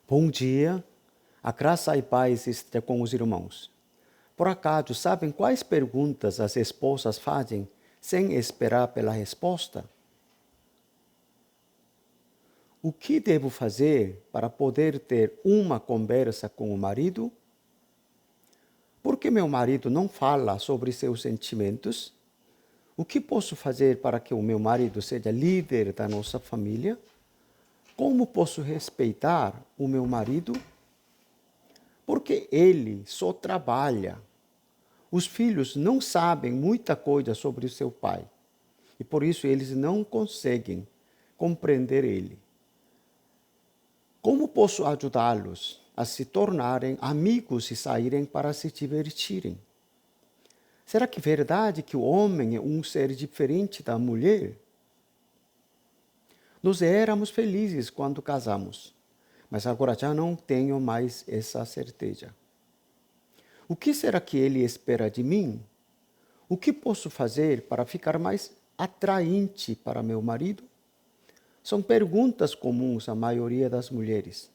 Bom dia, a graça e paz esteja com os irmãos. Por acaso, sabem quais perguntas as esposas fazem sem esperar pela resposta? O que devo fazer para poder ter uma conversa com o marido? Por que meu marido não fala sobre seus sentimentos? O que posso fazer para que o meu marido seja líder da nossa família? Como posso respeitar o meu marido? Porque ele só trabalha. Os filhos não sabem muita coisa sobre o seu pai e por isso eles não conseguem compreender ele. Como posso ajudá-los a se tornarem amigos e saírem para se divertirem? Será que é verdade que o homem é um ser diferente da mulher? Nós éramos felizes quando casamos, mas agora já não tenho mais essa certeza. O que será que ele espera de mim? O que posso fazer para ficar mais atraente para meu marido? São perguntas comuns à maioria das mulheres.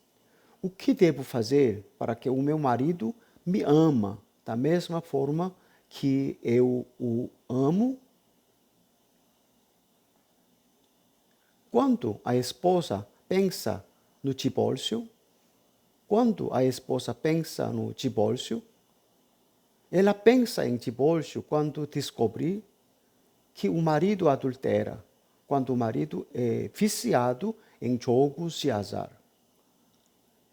O que devo fazer para que o meu marido me ama da mesma forma que eu o amo? Quando a esposa pensa no divórcio, ela pensa em divórcio quando descobrir que o marido adultera, quando o marido é viciado em jogos de azar.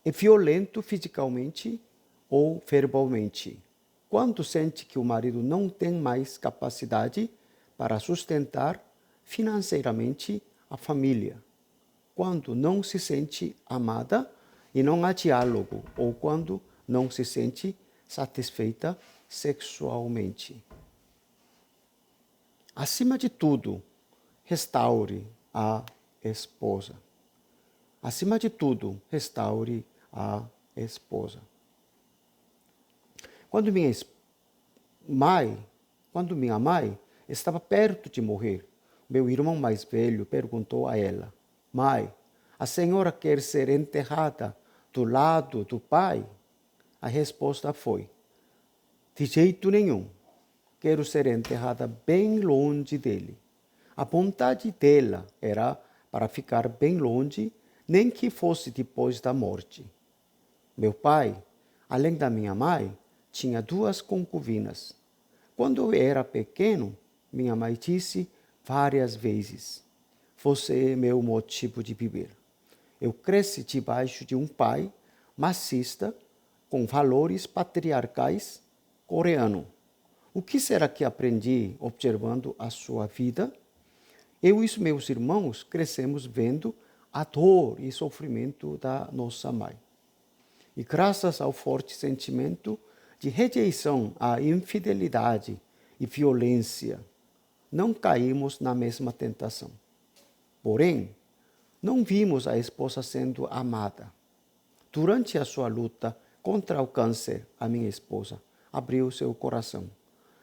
É violento fisicamente ou verbalmente. Quando sente que o marido não tem mais capacidade para sustentar financeiramente a família. Quando não se sente amada e não há diálogo, ou quando não se sente satisfeita sexualmente. Acima de tudo, restaure a esposa. Acima de tudo, restaure a esposa. Quando minha mãe estava perto de morrer, meu irmão mais velho perguntou a ela: Mãe, a senhora quer ser enterrada do lado do pai? A resposta foi: de jeito nenhum. Quero ser enterrada bem longe dele. A vontade dela era para ficar bem longe, nem que fosse depois da morte. Meu pai, além da minha mãe, tinha 2 concubinas. Quando eu era pequeno, minha mãe disse várias vezes: Você é meu motivo de viver. Eu cresci debaixo de um pai machista, com valores patriarcais coreano. O que será que aprendi observando a sua vida? Eu e os meus irmãos crescemos vendo a dor e sofrimento da nossa mãe. E graças ao forte sentimento de rejeição à infidelidade e violência, não caímos na mesma tentação. Porém, não vimos a esposa sendo amada. Durante a sua luta contra o câncer, a minha esposa abriu seu coração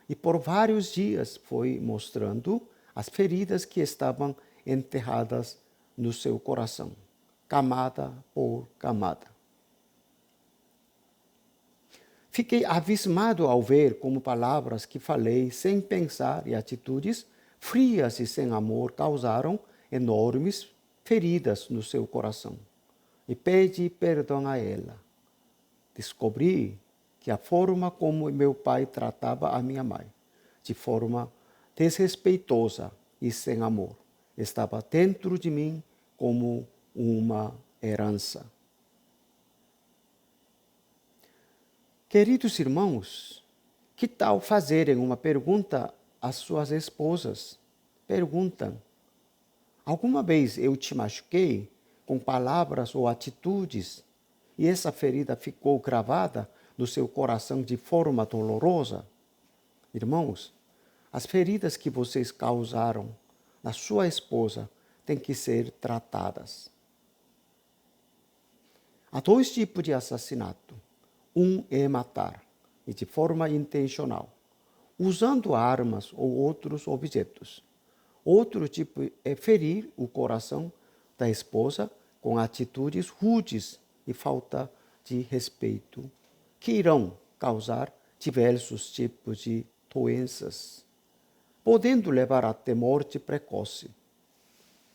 e por vários dias foi mostrando as feridas que estavam enterradas no seu coração, camada por camada. Fiquei abismado ao ver como palavras que falei sem pensar e atitudes frias e sem amor causaram enormes feridas no seu coração. E pedi perdão a ela. Descobri que a forma como meu pai tratava a minha mãe, de forma desrespeitosa e sem amor, estava dentro de mim como uma herança. Queridos irmãos, que tal fazerem uma pergunta às suas esposas? Perguntam: alguma vez eu te machuquei com palavras ou atitudes e essa ferida ficou gravada no seu coração de forma dolorosa? Irmãos, as feridas que vocês causaram na sua esposa têm que ser tratadas. Há 2 tipos de assassinato. Um é matar, e de forma intencional, usando armas ou outros objetos. Outro tipo é ferir o coração da esposa com atitudes rudes e falta de respeito, que irão causar diversos tipos de doenças, podendo levar até morte precoce.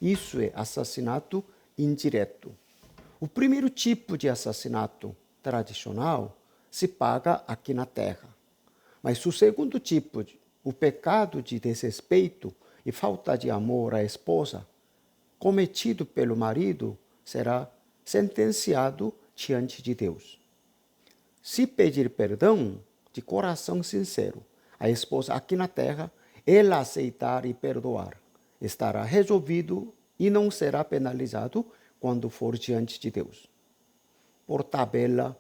Isso é assassinato indireto. O primeiro tipo de assassinato tradicional se paga aqui na terra. Mas o segundo tipo, o pecado de desrespeito e falta de amor à esposa, cometido pelo marido, será sentenciado diante de Deus. Se pedir perdão de coração sincero à esposa aqui na terra, ela aceitar e perdoar, estará resolvido e não será penalizado quando for diante de Deus. Por tabela,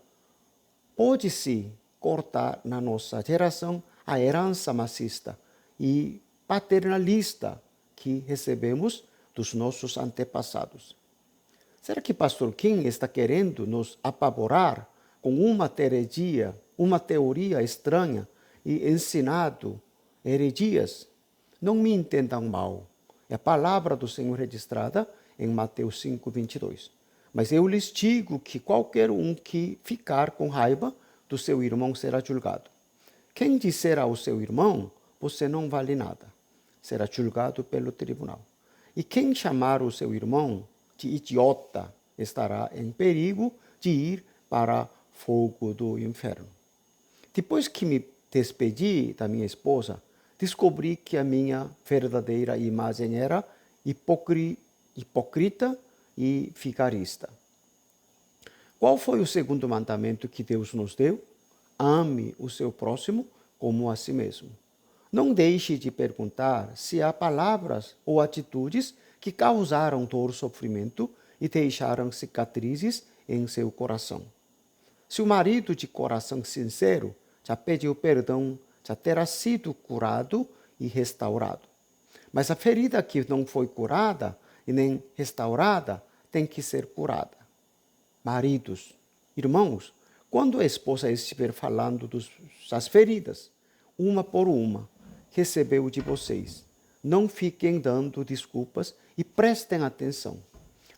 pode-se cortar na nossa geração a herança machista e paternalista que recebemos dos nossos antepassados. Será que Pastor Kim está querendo nos apavorar com uma teoria estranha e ensinado heresias? Não me entendam mal. É a palavra do Senhor registrada em Mateus 5, 22. Mas eu lhes digo que qualquer um que ficar com raiva do seu irmão será julgado. Quem disser ao seu irmão, você não vale nada, será julgado pelo tribunal. E quem chamar o seu irmão de idiota estará em perigo de ir para fogo do inferno. Depois que me despedi da minha esposa, descobri que a minha verdadeira imagem era hipócrita e vigarista. Qual foi o segundo mandamento que Deus nos deu? Ame o seu próximo como a si mesmo. Não deixe de perguntar se há palavras ou atitudes que causaram dor, sofrimento e deixaram cicatrizes em seu coração. Se o marido de coração sincero já pediu perdão, já terá sido curado e restaurado. Mas a ferida que não foi curada e nem restaurada tem que ser curada. Maridos, irmãos, quando a esposa estiver falando das feridas, uma por uma, recebeu de vocês, não fiquem dando desculpas e prestem atenção.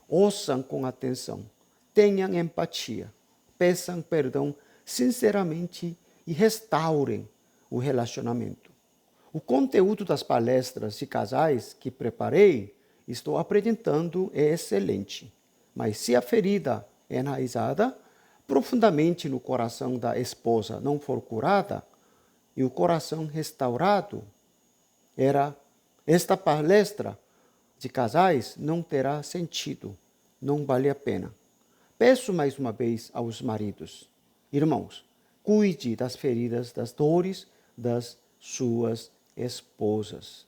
Ouçam com atenção, tenham empatia, peçam perdão sinceramente e restaurem o relacionamento. O conteúdo das palestras de casais que preparei, estou apresentando, é excelente. Mas se a ferida é enraizada profundamente no coração da esposa não for curada e o coração restaurado, esta palestra de casais não terá sentido, não vale a pena. Peço mais uma vez aos maridos, irmãos, cuide das feridas, das dores das suas esposas.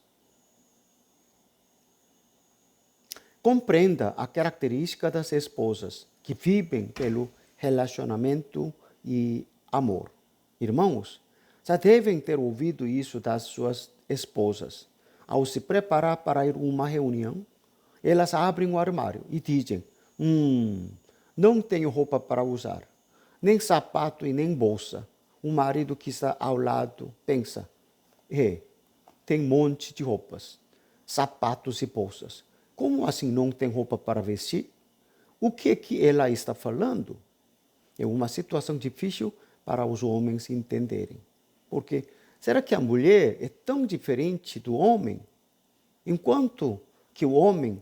Compreenda a característica das esposas que vivem pelo relacionamento e amor. Irmãos, já devem ter ouvido isso das suas esposas. Ao se preparar para ir a uma reunião, elas abrem o armário e dizem, não tenho roupa para usar, nem sapato e nem bolsa. O marido que está ao lado pensa, tem um monte de roupas, sapatos e bolsas. Como assim não tem roupa para vestir? O que ela está falando? É uma situação difícil para os homens entenderem. Porque será que a mulher é tão diferente do homem? Enquanto que o homem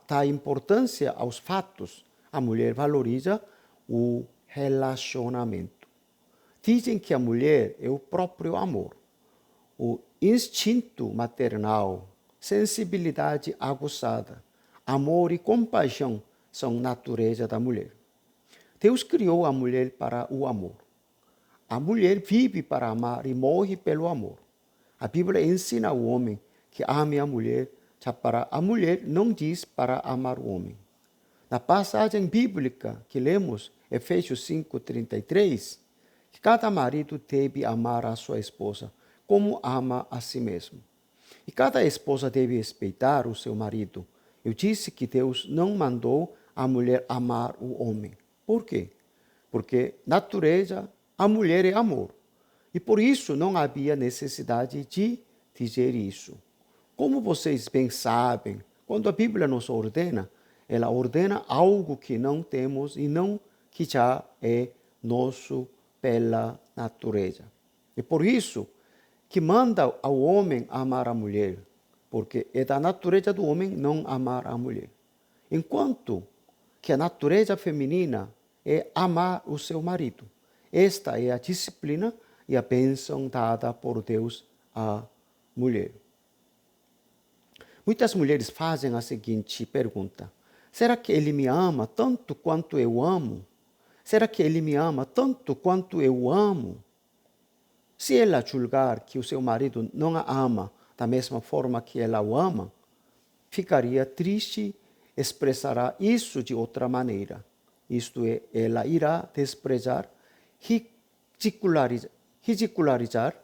dá importância aos fatos, a mulher valoriza o relacionamento. Dizem que a mulher é o próprio amor, o instinto maternal, sensibilidade aguçada, amor e compaixão são natureza da mulher. Deus criou a mulher para o amor. A mulher vive para amar e morre pelo amor. A Bíblia ensina ao homem que ame a mulher, já para a mulher não diz para amar o homem. Na passagem bíblica que lemos, Efésios 5:33, que cada marido deve amar a sua esposa como ama a si mesmo. E cada esposa deve respeitar o seu marido. Eu disse que Deus não mandou a mulher amar o homem. Por quê? Porque natureza, a mulher é amor. E por isso não havia necessidade de dizer isso. Como vocês bem sabem, quando a Bíblia nos ordena, ela ordena algo que não temos e não que já é nosso pela natureza. E por isso que manda ao homem amar a mulher, porque é da natureza do homem não amar a mulher. Enquanto que a natureza feminina é amar o seu marido. Esta é a disciplina e a bênção dada por Deus à mulher. Muitas mulheres fazem a seguinte pergunta: será que ele me ama tanto quanto eu amo? Será que ele me ama tanto quanto eu amo? Se ela julgar que o seu marido não a ama da mesma forma que ela o ama, ficaria triste, expressará isso de outra maneira. Isto é, ela irá desprezar, ridicularizar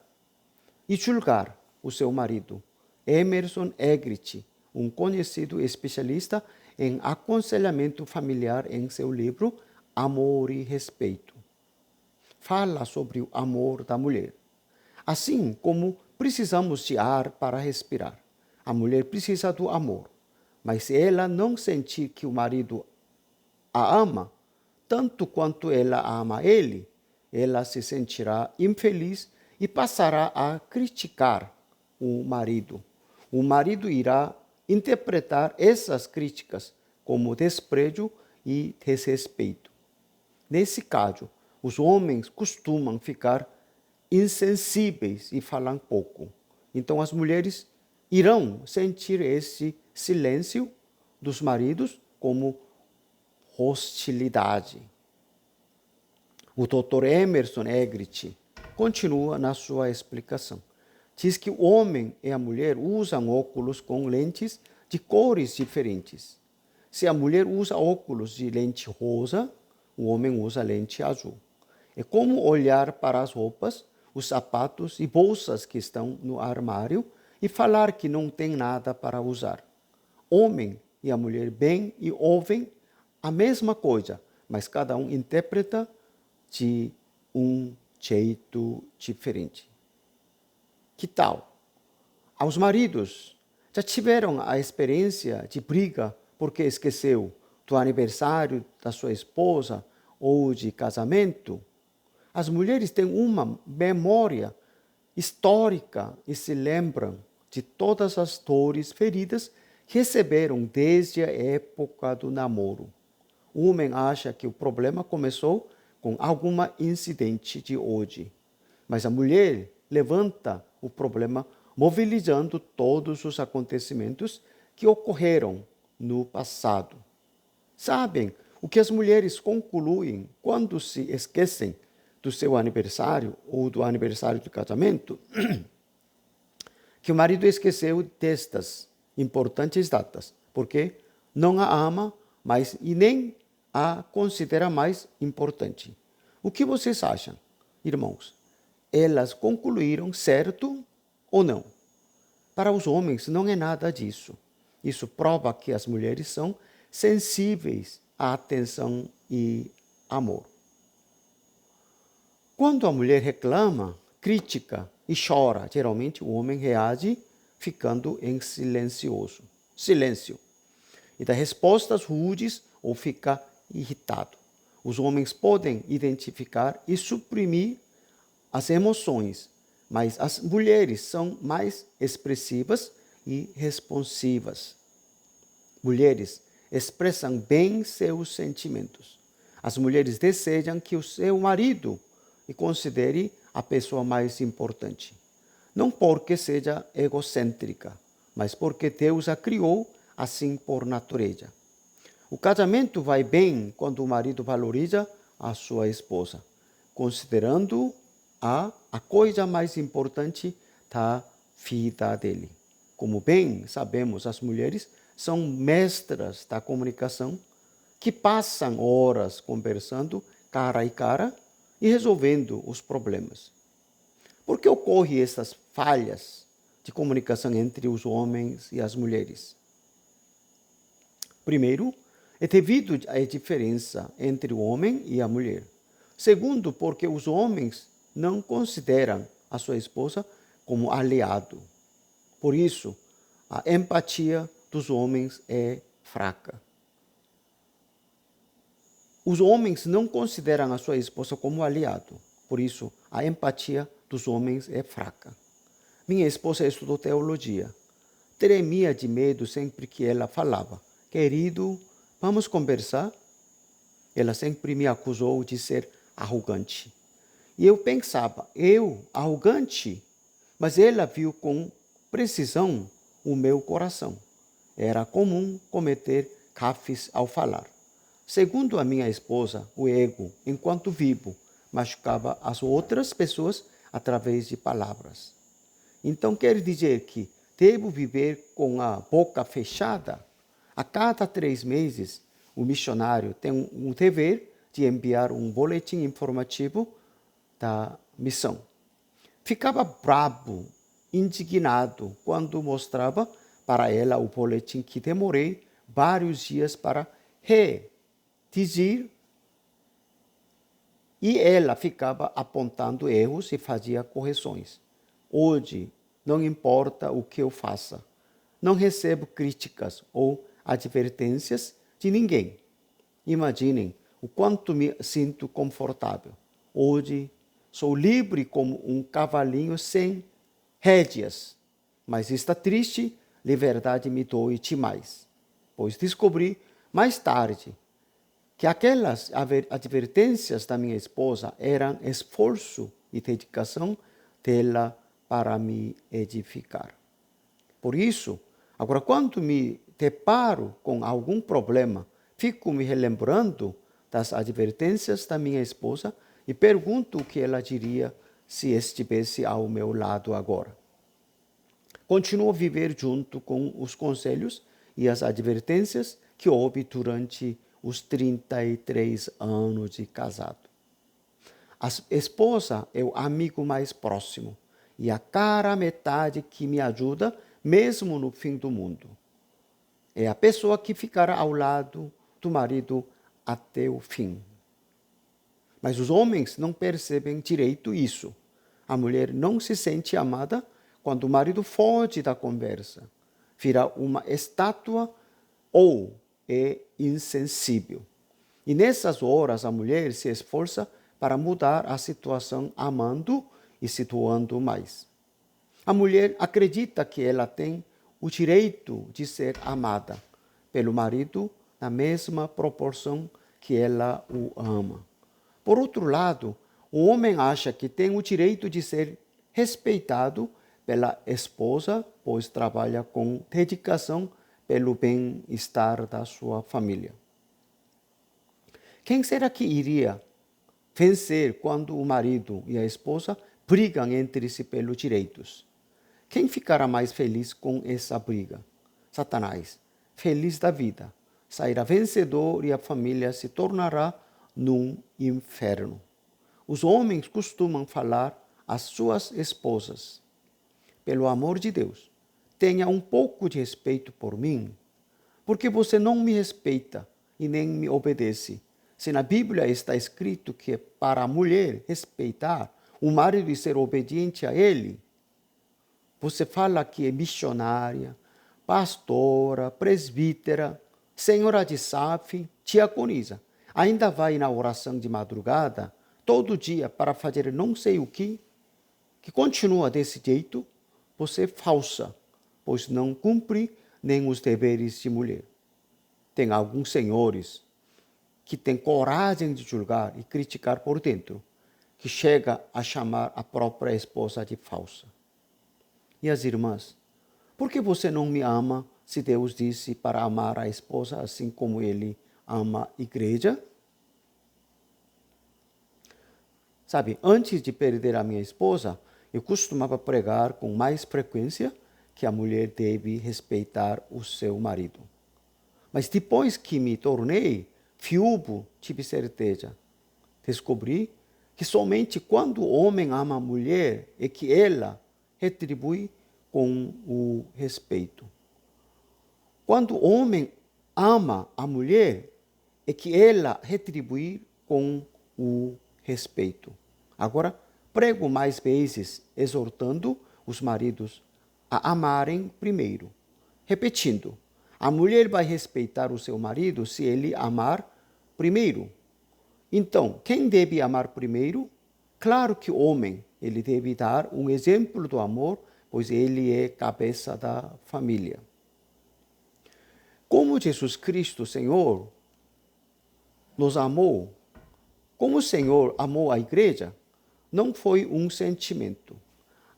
e julgar o seu marido. Emerson Eggerichs, um conhecido especialista em aconselhamento familiar, em seu livro Amor e Respeito, fala sobre o amor da mulher. Assim como precisamos de ar para respirar, a mulher precisa do amor. Mas se ela não sentir que o marido a ama, tanto quanto ela ama ele, ela se sentirá infeliz e passará a criticar o marido. O marido irá interpretar essas críticas como desprezo e desrespeito. Nesse caso, os homens costumam ficar insensíveis e falam pouco. Então as mulheres irão sentir esse silêncio dos maridos como hostilidade. O Dr. Emerson Eggerichs continua na sua explicação. Diz que o homem e a mulher usam óculos com lentes de cores diferentes. Se a mulher usa óculos de lente rosa, o homem usa lente azul. É como olhar para as roupas, os sapatos e bolsas que estão no armário e falar que não tem nada para usar. Homem e a mulher veem e ouvem a mesma coisa, mas cada um interpreta de um jeito diferente. Que tal? Aos maridos, já tiveram a experiência de briga porque esqueceu do aniversário da sua esposa ou de casamento? As mulheres têm uma memória histórica e se lembram de todas as dores, feridas que receberam desde a época do namoro. O homem acha que o problema começou com algum incidente de hoje, mas a mulher levanta o problema mobilizando todos os acontecimentos que ocorreram no passado. Sabem o que as mulheres concluem quando se esquecem do seu aniversário ou do aniversário do casamento? Que o marido esqueceu destas importantes datas, porque não a ama mais e nem a considera mais importante. O que vocês acham, irmãos? Elas concluíram certo ou não? Para os homens não é nada disso. Isso prova que as mulheres são sensíveis à atenção e amor. Quando a mulher reclama, critica e chora, geralmente o homem reage ficando em silêncio. E dá respostas rudes ou fica irritado. Os homens podem identificar e suprimir as emoções, mas as mulheres são mais expressivas e responsivas. Mulheres expressam bem seus sentimentos. As mulheres desejam que o seu marido e considere a pessoa mais importante. Não porque seja egocêntrica, mas porque Deus a criou assim por natureza. O casamento vai bem quando o marido valoriza a sua esposa, considerando-a a coisa mais importante da vida dele. Como bem sabemos, as mulheres são mestras da comunicação que passam horas conversando cara a cara e resolvendo os problemas. Por que ocorrem essas falhas de comunicação entre os homens e as mulheres? Primeiro, é devido à diferença entre o homem e a mulher. Segundo, porque os homens não consideram a sua esposa como aliado. Por isso, a empatia dos homens é fraca. Os homens não consideram a sua esposa como aliado. Por isso, a empatia dos homens é fraca. Minha esposa estudou teologia. Tremia de medo sempre que ela falava. Querido, vamos conversar? Ela sempre me acusou de ser arrogante. E eu pensava, eu, arrogante? Mas ela viu com precisão o meu coração. Era comum cometer gafes ao falar. Segundo a minha esposa, o ego, enquanto vivo, machucava as outras pessoas através de palavras. Então quer dizer que devo viver com a boca fechada? A cada 3 meses, o missionário tem um dever de enviar um boletim informativo da missão. Ficava bravo, indignado, quando mostrava para ela o boletim que demorei vários dias para redigir, e ela ficava apontando erros e fazia correções. Hoje, não importa o que eu faça, não recebo críticas ou advertências de ninguém. Imaginem o quanto me sinto confortável. Hoje, sou livre como um cavalinho sem rédeas. Mas está triste, liberdade me dói demais. Pois descobri mais tarde que aquelas advertências da minha esposa eram esforço e dedicação dela para me edificar. Por isso, agora quando me deparo com algum problema, fico me relembrando das advertências da minha esposa e pergunto o que ela diria se estivesse ao meu lado agora. Continuo a viver junto com os conselhos e as advertências que houve durante os 33 anos de casado. A esposa é o amigo mais próximo e a cara metade que me ajuda mesmo no fim do mundo. É a pessoa que ficará ao lado do marido até o fim. Mas os homens não percebem direito isso. A mulher não se sente amada quando o marido foge da conversa, vira uma estátua ou é insensível. E nessas horas a mulher se esforça para mudar a situação amando e se doando mais. A mulher acredita que ela tem o direito de ser amada pelo marido na mesma proporção que ela o ama. Por outro lado, o homem acha que tem o direito de ser respeitado pela esposa, pois trabalha com dedicação pelo bem-estar da sua família. Quem será que iria vencer quando o marido e a esposa brigam entre si pelos direitos? Quem ficará mais feliz com essa briga? Satanás, feliz da vida, sairá vencedor e a família se tornará num inferno. Os homens costumam falar às suas esposas: pelo amor de Deus, tenha um pouco de respeito por mim, porque você não me respeita e nem me obedece. Se na Bíblia está escrito que é para a mulher respeitar o marido e ser obediente a ele, você fala que é missionária, pastora, presbítera, senhora de SAF, diaconisa. Ainda vai na oração de madrugada, todo dia, para fazer não sei o que continua desse jeito, você é falsa, pois não cumpre nem os deveres de mulher. Tem alguns senhores que têm coragem de julgar e criticar por dentro, que chega a chamar a própria esposa de falsa. E as irmãs, por que você não me ama se Deus disse para amar a esposa assim como ele ama a igreja? Sabe, antes de perder a minha esposa, eu costumava pregar com mais frequência que a mulher deve respeitar o seu marido. Mas depois que me tornei viúvo, tive certeza. Descobri que somente quando o homem ama a mulher é que ela retribui com o respeito. Quando o homem ama a mulher, é que ela retribui com o respeito. Agora, prego mais vezes, exortando os maridos a amarem primeiro. Repetindo, a mulher vai respeitar o seu marido se ele amar primeiro. Então, quem deve amar primeiro? Claro que o homem, ele deve dar um exemplo do amor, pois ele é cabeça da família. Como Jesus Cristo, Senhor, nos amou, como o Senhor amou a igreja, não foi um sentimento.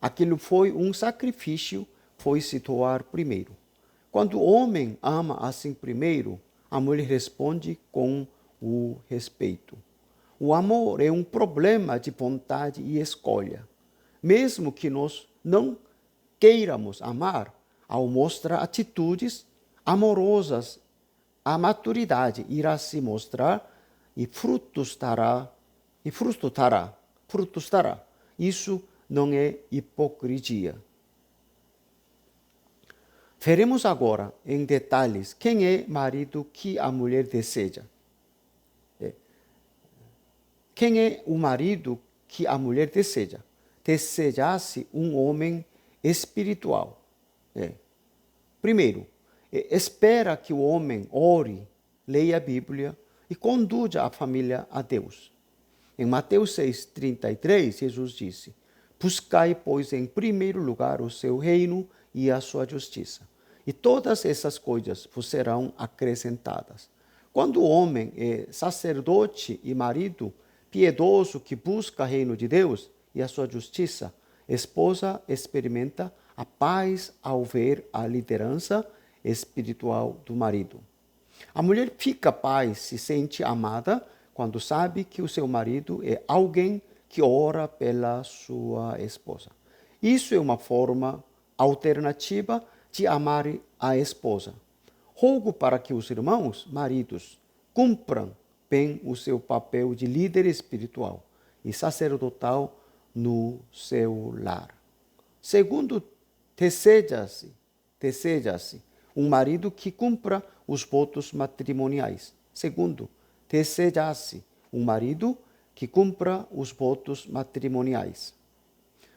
Aquilo foi um sacrifício, foi se doar primeiro. Quando o homem ama assim primeiro, a mulher responde com o respeito. O amor é um problema de vontade e escolha. Mesmo que nós não queiramos amar, ao mostrar atitudes amorosas, a maturidade irá se mostrar e frutos dará. Isso não é hipocrisia. Veremos agora em detalhes quem é marido que a mulher deseja. Quem é o marido que a mulher deseja? Deseja-se um homem espiritual. Primeiro, espera que o homem ore, leia a Bíblia e conduza a família a Deus. Em Mateus 6,33, Jesus disse: buscai, pois, em primeiro lugar o seu reino e a sua justiça, e todas essas coisas vos serão acrescentadas. Quando o homem é sacerdote e marido piedoso que busca o reino de Deus e a sua justiça, a esposa experimenta a paz ao ver a liderança espiritual do marido. A mulher fica paz, se sente amada, quando sabe que o seu marido é alguém que ora pela sua esposa. Isso é uma forma alternativa de amar a esposa. Rogo para que os irmãos, maridos, cumpram bem o seu papel de líder espiritual e sacerdotal no seu lar. Segundo, deseja-se um marido que cumpra os votos matrimoniais. Segundo, deseja-se um marido que cumpra os votos matrimoniais.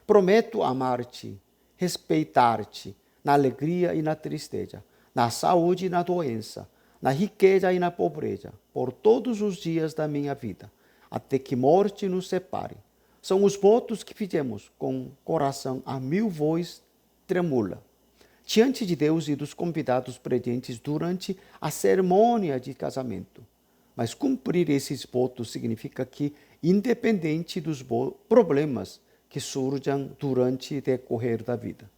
Prometo amar-te, respeitar-te na alegria e na tristeza, na saúde e na doença, na riqueza e na pobreza, por todos os dias da minha vida, até que morte nos separe. São os votos que fizemos com coração a mil voz tremula, diante de Deus e dos convidados presentes durante a cerimônia de casamento. Mas cumprir esses votos significa que, independente dos problemas que surjam durante o decorrer da vida,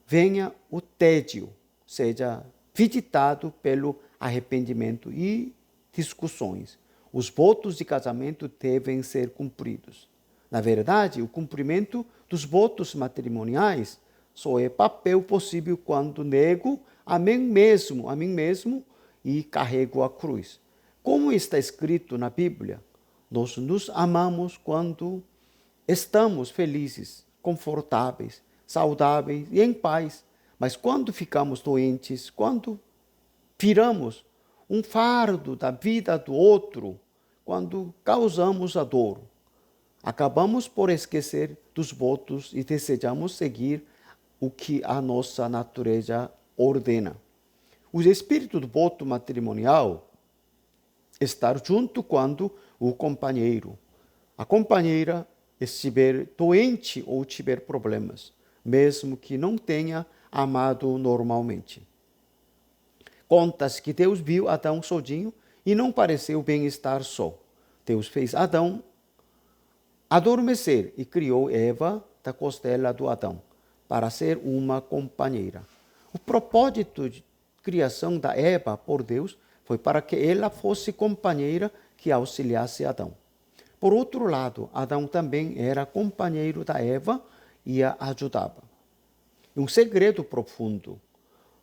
venha o tédio, seja visitado pelo arrependimento e discussões. Os votos de casamento devem ser cumpridos. Na verdade, o cumprimento dos votos matrimoniais só é papel possível quando nego a mim mesmo e carrego a cruz. Como está escrito na Bíblia, nós nos amamos quando estamos felizes, confortáveis, saudáveis e em paz. Mas quando ficamos doentes, quando viramos um fardo da vida do outro, quando causamos a dor, acabamos por esquecer dos votos e desejamos seguir o que a nossa natureza ordena. O espírito do voto matrimonial estar junto quando o companheiro, a companheira estiver doente ou tiver problemas, mesmo que não tenha amado normalmente. Conta-se que Deus viu Adão sozinho e não pareceu bem estar só. Deus fez Adão adormecer e criou Eva da costela do Adão para ser uma companheira. O propósito de criação da Eva por Deus foi para que ela fosse companheira que auxiliasse Adão. Por outro lado, Adão também era companheiro da Eva e a ajudava. Um segredo profundo.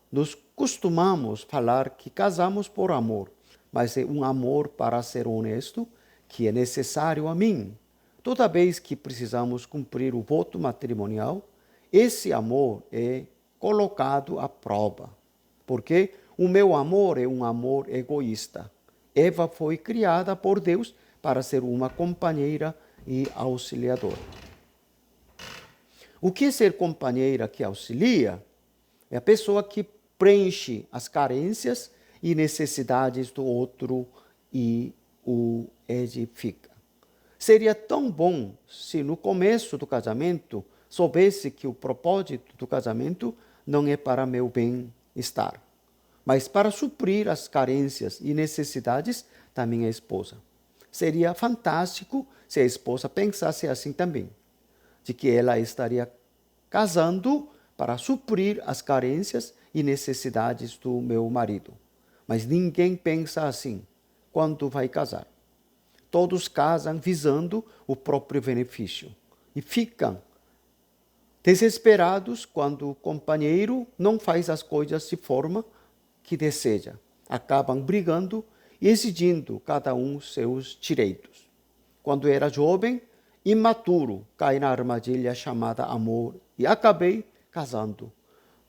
Nós costumamos falar que casamos por amor, mas é um amor, para ser honesto, que é necessário a mim. Toda vez que precisamos cumprir o voto matrimonial, esse amor é colocado à prova. Porque o meu amor é um amor egoísta. Eva foi criada por Deus para ser uma companheira e auxiliadora. O que é ser companheira que auxilia? É a pessoa que preenche as carências e necessidades do outro e o edifica. Seria tão bom se no começo do casamento soubesse que o propósito do casamento não é para meu bem-estar, mas para suprir as carências e necessidades da minha esposa. Seria fantástico se a esposa pensasse assim também, de que ela estaria casando para suprir as carências e necessidades do meu marido. Mas ninguém pensa assim quando vai casar. Todos casam visando o próprio benefício e ficam desesperados quando o companheiro não faz as coisas de forma que deseja. Acabam brigando e exigindo cada um seus direitos. Quando era jovem, imaturo, caí na armadilha chamada amor e acabei casando.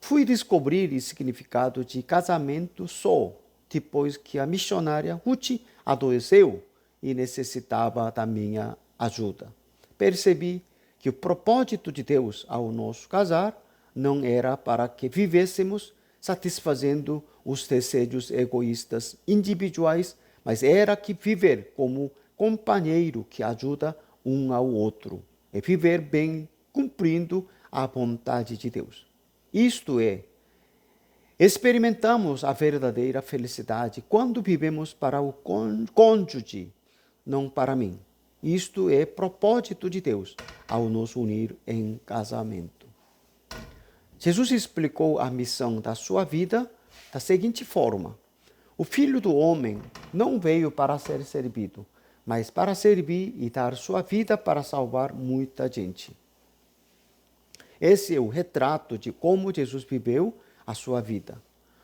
Fui descobrir o significado de casamento só depois que a missionária Ruth adoeceu e necessitava da minha ajuda. Percebi que o propósito de Deus ao nos casar não era para que vivêssemos satisfazendo os desejos egoístas individuais, mas era que viver como companheiro que ajuda um ao outro e viver bem cumprindo a vontade de Deus. Isto é, experimentamos a verdadeira felicidade quando vivemos para o cônjuge, não para mim. Isto é propósito de Deus ao nos unir em casamento. Jesus explicou a missão da sua vida da seguinte forma: o Filho do Homem não veio para ser servido, mas para servir e dar sua vida para salvar muita gente. Esse é o retrato de como Jesus viveu a sua vida.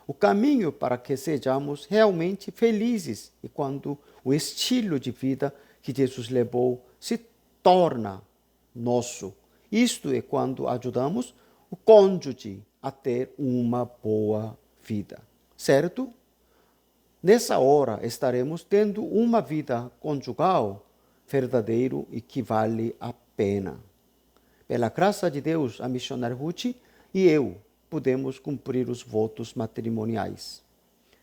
O caminho para que sejamos realmente felizes e quando o estilo de vida que Jesus levou se torna nosso. Isto é quando ajudamos o cônjuge a ter uma boa vida. Certo? Nessa hora estaremos tendo uma vida conjugal verdadeira e que vale a pena. Pela graça de Deus, a missionária Ruth e eu pudemos cumprir os votos matrimoniais.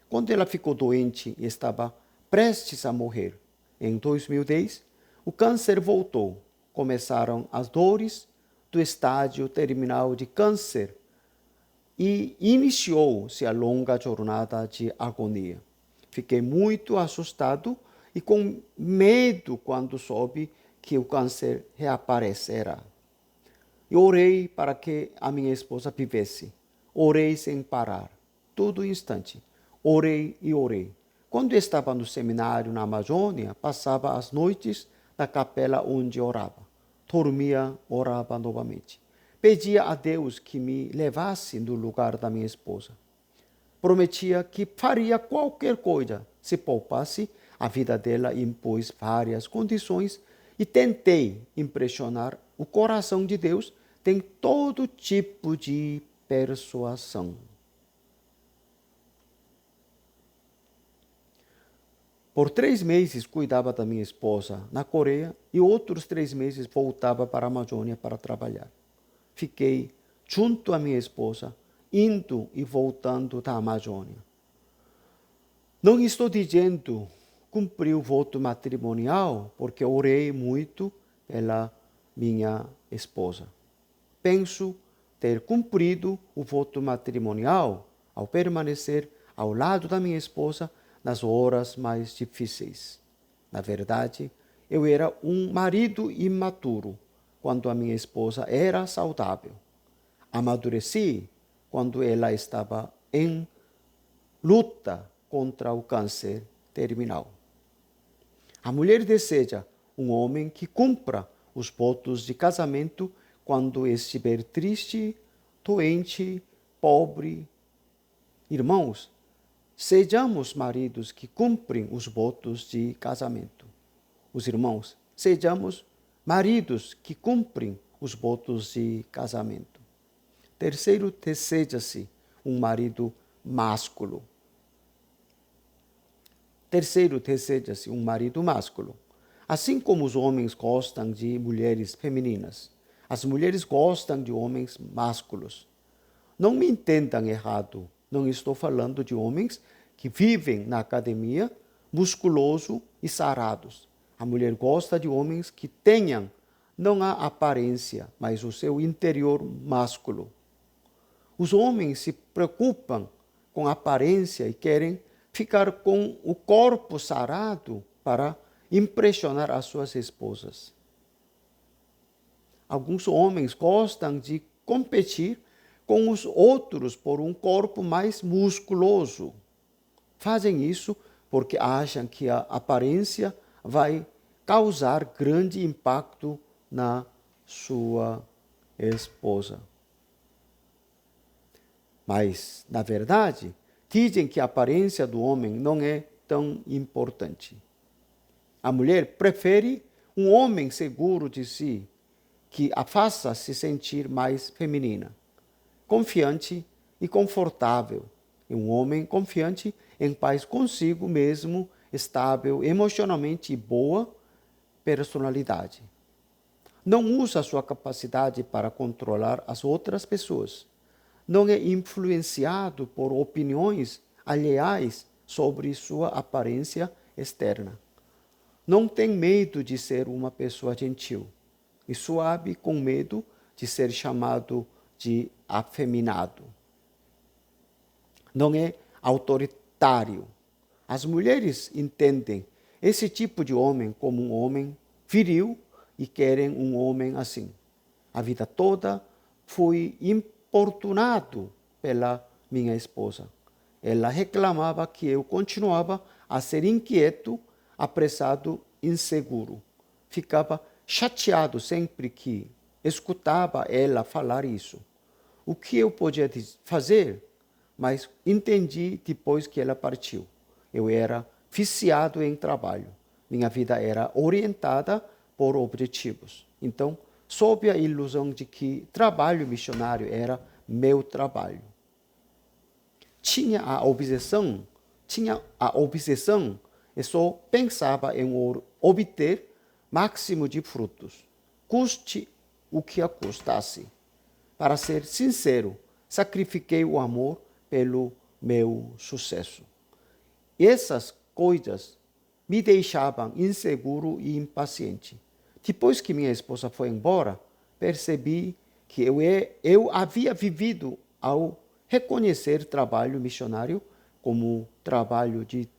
Quando ela ficou doente e estava prestes a morrer, em 2010, o câncer voltou. Começaram as dores do estágio terminal de câncer e iniciou-se a longa jornada de agonia. Fiquei muito assustado e com medo quando soube que o câncer reaparecerá. E orei para que a minha esposa vivesse. Orei sem parar, todo instante. Orei e orei. Quando estava no seminário na Amazônia, passava as noites na capela onde orava. Dormia, orava novamente. Pedia a Deus que me levasse no lugar da minha esposa. Prometia que faria qualquer coisa se poupasse a vida dela e impôs várias condições e tentei impressionar o coração de Deus. Tem todo tipo de persuasão. Por 3 meses cuidava da minha esposa na Coreia e outros 3 meses voltava para a Amazônia para trabalhar. Fiquei junto à minha esposa, indo e voltando da Amazônia. Não estou dizendo cumpri o voto matrimonial porque orei muito pela minha esposa. Penso ter cumprido o voto matrimonial ao permanecer ao lado da minha esposa nas horas mais difíceis. Na verdade, eu era um marido imaturo quando a minha esposa era saudável. Amadureci quando ela estava em luta contra o câncer terminal. A mulher deseja um homem que cumpra os votos de casamento quando estiver triste, doente, pobre. Irmãos, sejamos maridos que cumprem os votos de casamento. Os irmãos, sejamos maridos que cumprem os votos de casamento. Terceiro, deseja-se um marido másculo. Terceiro, deseja-se um marido másculo. Assim como os homens gostam de mulheres femininas, as mulheres gostam de homens másculos. Não me entendam errado, não estou falando de homens que vivem na academia, musculoso e sarados. A mulher gosta de homens que tenham não a aparência, mas o seu interior másculo. Os homens se preocupam com a aparência e querem ficar com o corpo sarado para impressionar as suas esposas. Alguns homens gostam de competir com os outros por um corpo mais musculoso. Fazem isso porque acham que a aparência vai causar grande impacto na sua esposa. Mas, na verdade, dizem que a aparência do homem não é tão importante. A mulher prefere um homem seguro de si, que a faça se sentir mais feminina, confiante e confortável. E um homem confiante, em paz consigo mesmo, estável emocionalmente e boa personalidade. Não usa sua capacidade para controlar as outras pessoas. Não é influenciado por opiniões alheias sobre sua aparência externa. Não tem medo de ser uma pessoa gentil e suave com medo de ser chamado de afeminado. Não é autoritário. As mulheres entendem esse tipo de homem como um homem viril e querem um homem assim. A vida toda fui importunado pela minha esposa. Ela reclamava que eu continuava a ser inquieto, apressado, inseguro. Ficava chateado sempre que escutava ela falar isso. O que eu podia fazer? Mas entendi depois que ela partiu. Eu era viciado em trabalho. Minha vida era orientada por objetivos. Então, sob a ilusão de que trabalho missionário era meu trabalho. Tinha a obsessão e só pensava em obter máximo de frutos, custe o que a custasse. Para ser sincero, sacrifiquei o amor pelo meu sucesso. Essas coisas me deixavam inseguro e impaciente. Depois que minha esposa foi embora, percebi que eu havia vivido ao reconhecer trabalho missionário como trabalho de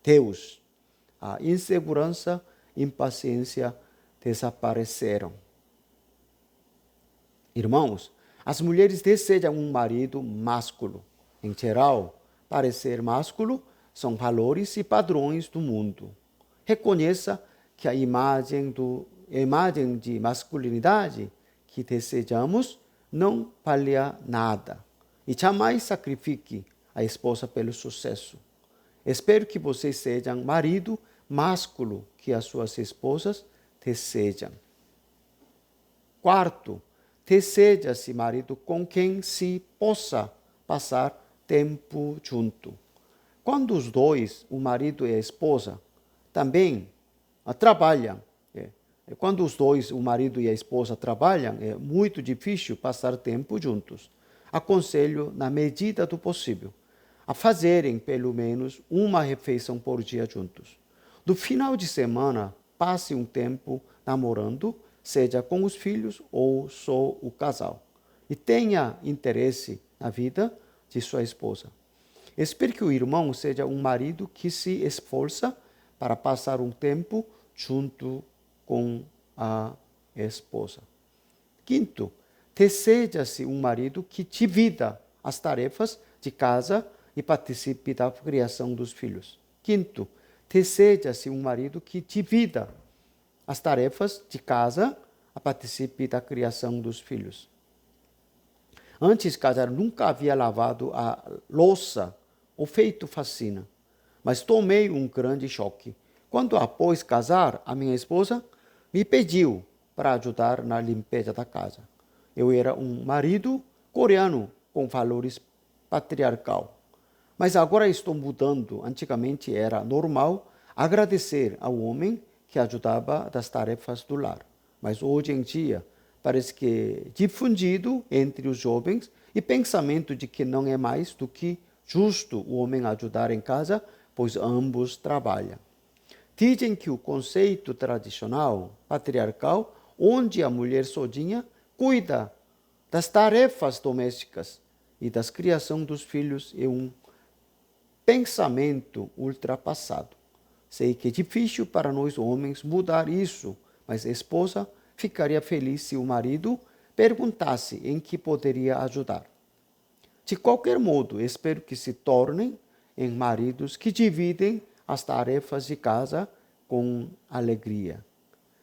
Deus. A insegurança e impaciência desapareceram. Irmãos, as mulheres desejam um marido másculo. Em geral, parecer másculo são valores e padrões do mundo. Reconheça que a imagem de masculinidade que desejamos não valia nada. E jamais sacrifique a esposa pelo sucesso. Espero que vocês sejam marido másculo que as suas esposas desejam. Quarto, deseja-se marido com quem se possa passar tempo junto. Quando os dois, o marido e a esposa, também trabalham, quando os dois, o marido e a esposa, trabalham, é muito difícil passar tempo juntos. Aconselho, na medida do possível, a fazerem pelo menos uma refeição por dia juntos. No final de semana, passe um tempo namorando, seja com os filhos ou só o casal. E tenha interesse na vida de sua esposa. Espero que o irmão seja um marido que se esforça para passar um tempo junto com a esposa. Quinto, deseja-se um marido que divida as tarefas de casa e participe da criação dos filhos. Quinto, deseja-se um marido que divida as tarefas de casa e participe da criação dos filhos. Antes de casar, nunca havia lavado a louça. O feito fascina, mas tomei um grande choque. Quando, após casar, a minha esposa me pediu para ajudar na limpeza da casa. Eu era um marido coreano com valores patriarcal. Mas agora estou mudando. Antigamente era normal agradecer ao homem que ajudava das tarefas do lar. Mas hoje em dia parece que é difundido entre os jovens e pensamento de que não é mais do que justo o homem ajudar em casa, pois ambos trabalham. Dizem que o conceito tradicional, patriarcal, onde a mulher sozinha cuida das tarefas domésticas e das criação dos filhos, é um pensamento ultrapassado. Sei que é difícil para nós homens mudar isso, mas a esposa ficaria feliz se o marido perguntasse em que poderia ajudar. De qualquer modo, espero que se tornem em maridos que dividem as tarefas de casa com alegria.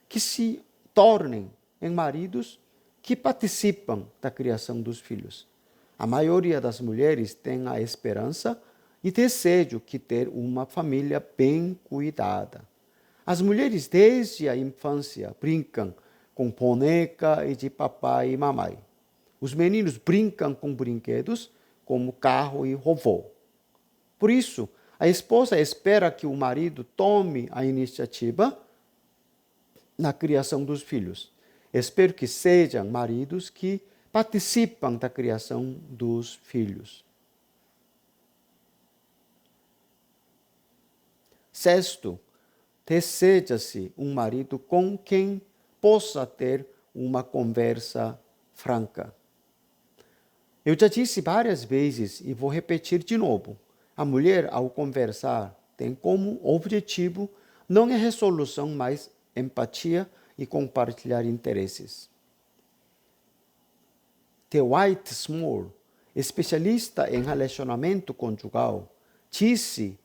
Que se tornem em maridos que participam da criação dos filhos. A maioria das mulheres tem a esperança e desejo de ter uma família bem cuidada. As mulheres desde a infância brincam com boneca e de papai e mamãe. Os meninos brincam com brinquedos como carro e robô. Por isso, a esposa espera que o marido tome a iniciativa na criação dos filhos. Espero que sejam maridos que participam da criação dos filhos. Sexto, deseja-se um marido com quem possa ter uma conversa franca. Eu já disse várias vezes e vou repetir de novo. A mulher, ao conversar, tem como objetivo não é resolução, mas empatia e compartilhar interesses. Dwight Small, especialista em relacionamento conjugal, disse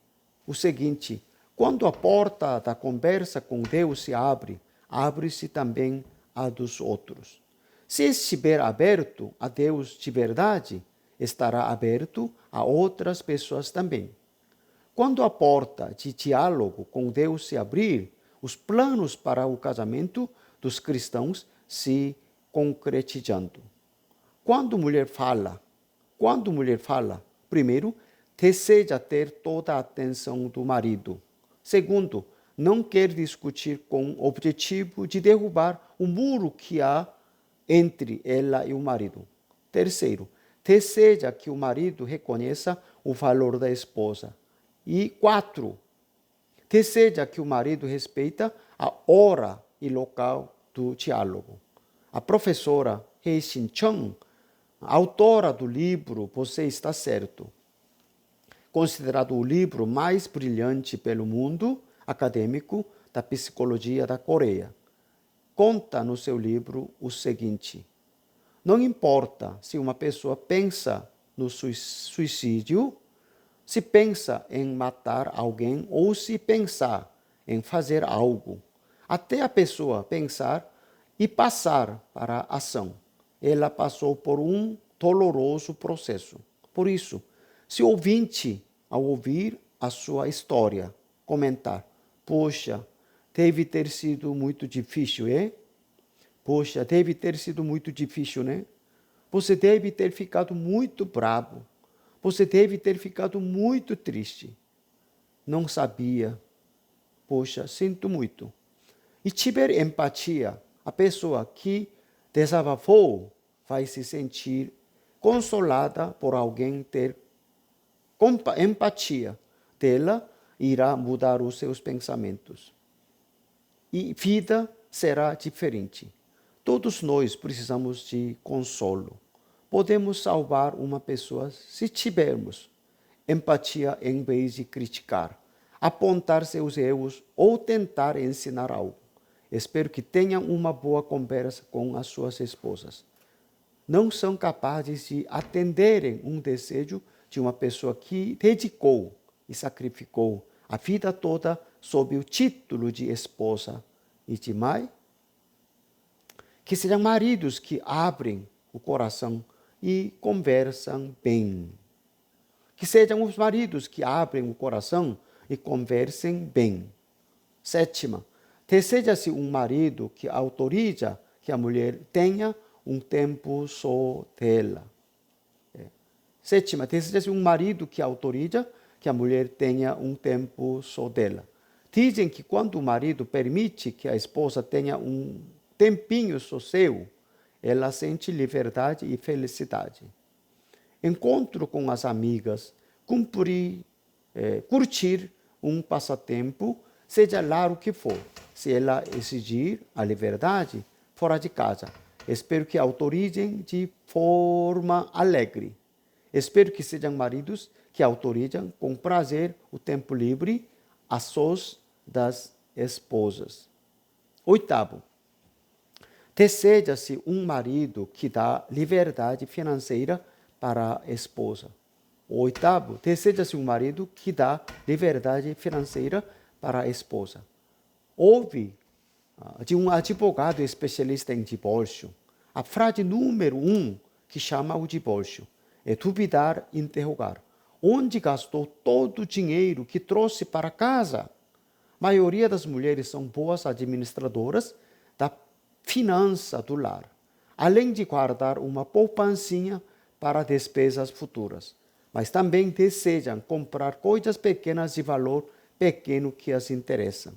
o seguinte: quando a porta da conversa com Deus se abre, abre-se também a dos outros. Se estiver aberto a Deus de verdade, estará aberto a outras pessoas também. Quando a porta de diálogo com Deus se abrir, os planos para o casamento dos cristãos se concretizando. Quando mulher fala, primeiro, deseja ter toda a atenção do marido. Segundo, não quer discutir com o objetivo de derrubar o muro que há entre ela e o marido. Terceiro, deseja que o marido reconheça o valor da esposa. E quatro, deseja que o marido respeite a hora e local do diálogo. A professora Hei-Shin Chung, autora do livro Você Está Certo, considerado o livro mais brilhante pelo mundo acadêmico da psicologia da Coreia, conta no seu livro o seguinte: não importa se uma pessoa pensa no suicídio, se pensa em matar alguém ou se pensar em fazer algo, até a pessoa pensar e passar para a ação. Ela passou por um doloroso processo. Por isso, se o ouvinte, ao ouvir a sua história, comentar: poxa, deve ter sido muito difícil, é? Poxa, deve ter sido muito difícil, né? Você deve ter ficado muito bravo. Você deve ter ficado muito triste. Não sabia. Poxa, sinto muito. E tiver empatia, a pessoa que desabafou vai se sentir consolada por alguém ter empatia dela, irá mudar os seus pensamentos. E vida será diferente. Todos nós precisamos de consolo. Podemos salvar uma pessoa se tivermos empatia em vez de criticar, apontar seus erros ou tentar ensinar algo. Espero que tenham uma boa conversa com as suas esposas. Não são capazes de atenderem um desejo de uma pessoa que dedicou e sacrificou a vida toda sob o título de esposa e de mãe? Que sejam maridos que abrem o coração e conversam bem. Que sejam os maridos que abrem o coração e conversem bem. Sétima, deseja-se um marido que autoriza que a mulher tenha um tempo só dela. Sétima, deseja-se um marido que autoriza que a mulher tenha um tempo só dela. Dizem que quando o marido permite que a esposa tenha um tempinho só seu, ela sente liberdade e felicidade. Encontro com as amigas, curtir um passatempo seja lá o que for. Se ela exigir a liberdade fora de casa, espero que autorizem de forma alegre. Espero que sejam maridos que autorizam com prazer o tempo livre a sós das esposas. 8º, deseja-se um marido que dá liberdade financeira para a esposa. 8º, deseja-se um marido que dá liberdade financeira para a esposa. Houve de um advogado especialista em divórcio, a frase número 1 que chama o divórcio é duvidar e interrogar. Onde gastou todo o dinheiro que trouxe para casa? A maioria das mulheres são boas administradoras da finança do lar, além de guardar uma poupancinha para despesas futuras, mas também desejam comprar coisas pequenas de valor pequeno que as interessam.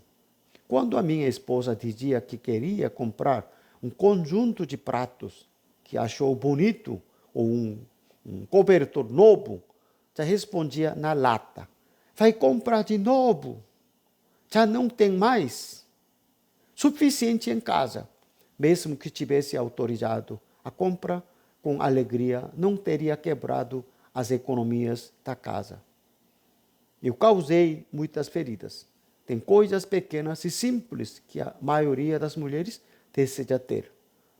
Quando a minha esposa dizia que queria comprar um conjunto de pratos que achou bonito ou um cobertor novo, já respondia na lata: vai comprar de novo, já não tem mais suficiente em casa. Mesmo que tivesse autorizado a compra com alegria, não teria quebrado as economias da casa. Eu causei muitas feridas. Tem coisas pequenas e simples que a maioria das mulheres deseja ter.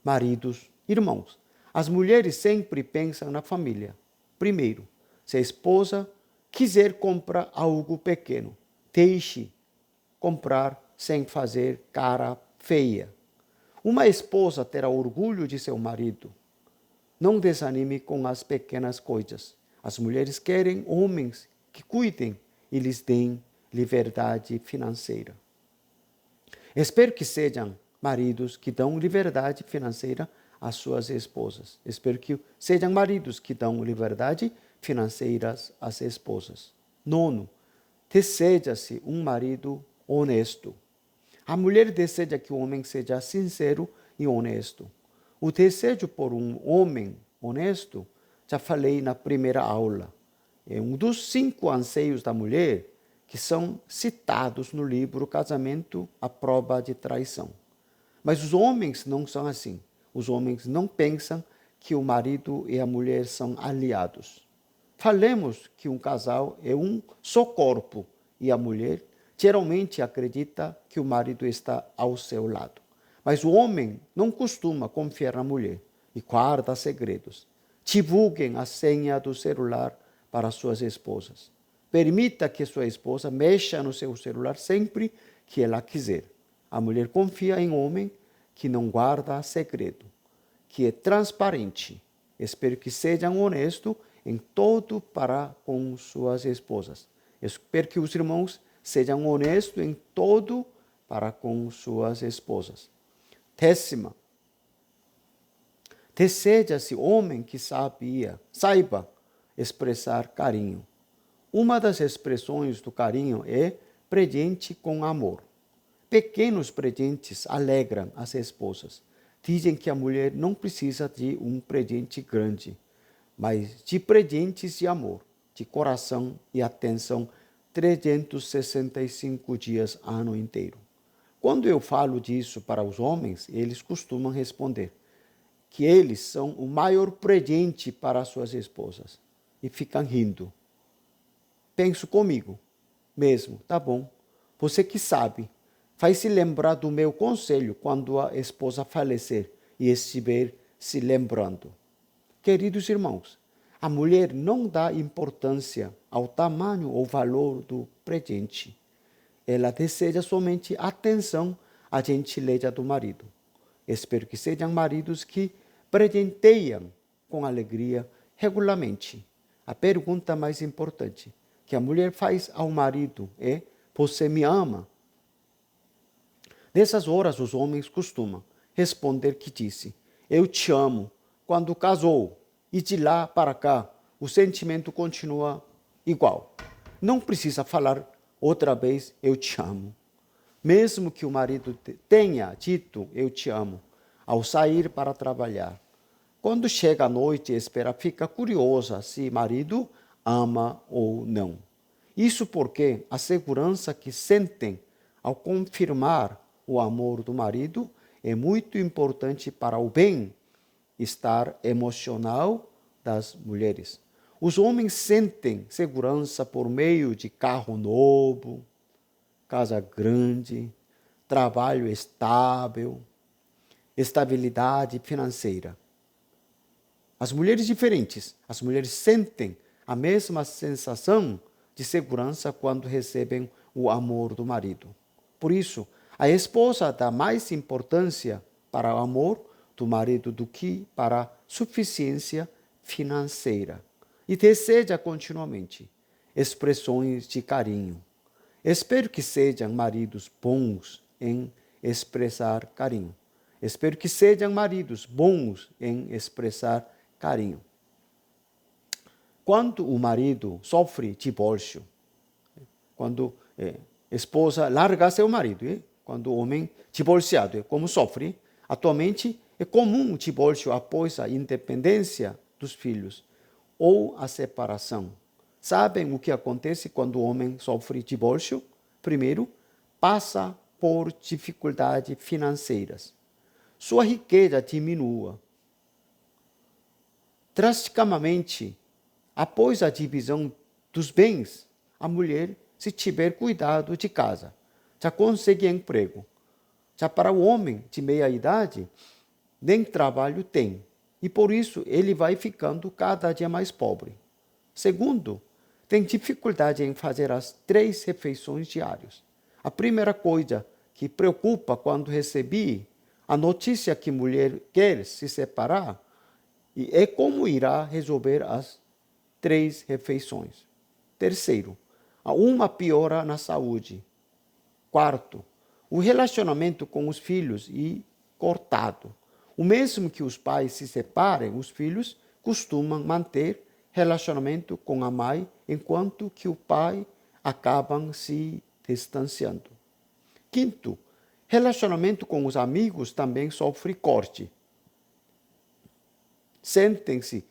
Maridos, irmãos, as mulheres sempre pensam na família. Primeiro, se a esposa quiser comprar algo pequeno, deixe comprar sem fazer cara feia. Uma esposa terá orgulho de seu marido. Não desanime com as pequenas coisas. As mulheres querem homens que cuidem e lhes deem liberdade financeira. Espero que sejam maridos que dão liberdade financeira às suas esposas. Espero que sejam maridos que dão liberdade financeira às esposas. 9, deseja-se um marido honesto. A mulher deseja que o homem seja sincero e honesto. O desejo por um homem honesto, já falei na primeira aula, é um dos 5 anseios da mulher que são citados no livro Casamento à Prova de Traição. Mas os homens não são assim. Os homens não pensam que o marido e a mulher são aliados. Falemos que um casal é um só corpo e a mulher geralmente acredita que o marido está ao seu lado. Mas o homem não costuma confiar na mulher e guarda segredos. Divulguem a senha do celular para suas esposas. Permita que sua esposa mexa no seu celular sempre que ela quiser. A mulher confia em um homem que não guarda segredo, que é transparente. Espero que sejam honestos em todo para com suas esposas. Espero que os irmãos sejam honestos em todo para com suas esposas. 10ª, deseja-se homem que saiba expressar carinho. Uma das expressões do carinho é presente com amor. Pequenos presentes alegram as esposas. Dizem que a mulher não precisa de um presente grande, mas de presentes de amor, de coração e atenção 365 dias, ano inteiro. Quando eu falo disso para os homens, eles costumam responder que eles são o maior presente para suas esposas e ficam rindo. Penso comigo mesmo, tá bom, você que sabe, faz se lembrar do meu conselho quando a esposa falecer e estiver se lembrando. Queridos irmãos, a mulher não dá importância ao tamanho ou valor do presente. Ela deseja somente atenção à gentileza do marido. Espero que sejam maridos que presenteiam com alegria regularmente. A pergunta mais importante que a mulher faz ao marido é: você me ama? Nessas horas, os homens costumam responder que disse: eu te amo, quando casou, e de lá para cá, o sentimento continua igual. Não precisa falar outra vez: eu te amo. Mesmo que o marido tenha dito: eu te amo, ao sair para trabalhar, quando chega a noite e espera, fica curiosa se o marido ama ou não. Isso porque a segurança que sentem ao confirmar o amor do marido, é muito importante para o bem-estar emocional das mulheres. Os homens sentem segurança por meio de carro novo, casa grande, trabalho estável, estabilidade financeira. As mulheres diferentes, as mulheres sentem a mesma sensação de segurança quando recebem o amor do marido. Por isso, a esposa dá mais importância para o amor do marido do que para a suficiência financeira e deseja continuamente expressões de carinho. Espero que sejam maridos bons em expressar carinho. Espero que sejam maridos bons em expressar carinho. Quando o marido sofre divórcio, quando a esposa larga seu marido, quando o homem divorciado, como sofre, atualmente é comum o divórcio após a independência dos filhos ou a separação. Sabem o que acontece quando o homem sofre divórcio? Primeiro, passa por dificuldades financeiras. Sua riqueza diminua drasticamente. Após a divisão dos bens, a mulher, se tiver cuidado de casa, já consegue emprego. Já para o homem de meia idade, nem trabalho tem, e por isso ele vai ficando cada dia mais pobre. Segundo, tem dificuldade em fazer as 3 refeições diárias. A primeira coisa que preocupa quando recebi a notícia que mulher quer se separar é como irá resolver as 3 refeições. Terceiro, uma piora na saúde. Quarto, o relacionamento com os filhos cortado. O mesmo que os pais se separem, os filhos costumam manter relacionamento com a mãe, enquanto que o pai acabam se distanciando. Quinto, relacionamento com os amigos também sofre corte. Sentem-se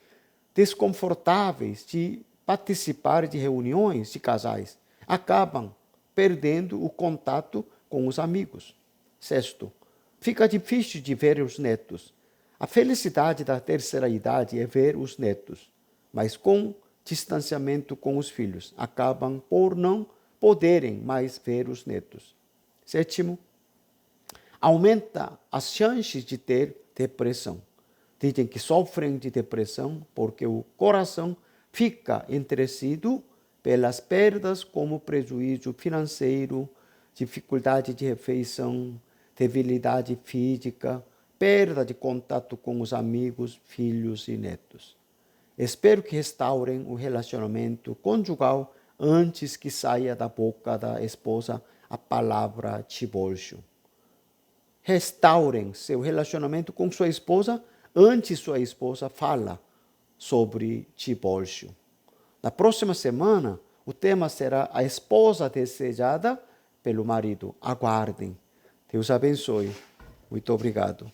desconfortáveis de participar de reuniões de casais. Acabam perdendo o contato com os amigos. Sexto, fica difícil de ver os netos. A felicidade da terceira idade é ver os netos, mas com distanciamento com os filhos, acabam por não poderem mais ver os netos. Sétimo, aumenta as chances de ter depressão. Dizem que sofrem de depressão porque o coração fica entristecido pelas perdas como prejuízo financeiro, dificuldade de refeição, debilidade física, perda de contato com os amigos, filhos e netos. Espero que restaurem o relacionamento conjugal antes que saia da boca da esposa a palavra divórcio. Restaurem seu relacionamento com sua esposa antes sua esposa fala sobre divórcio. Na próxima semana, o tema será a esposa desejada pelo marido. Aguardem. Deus abençoe. Muito obrigado.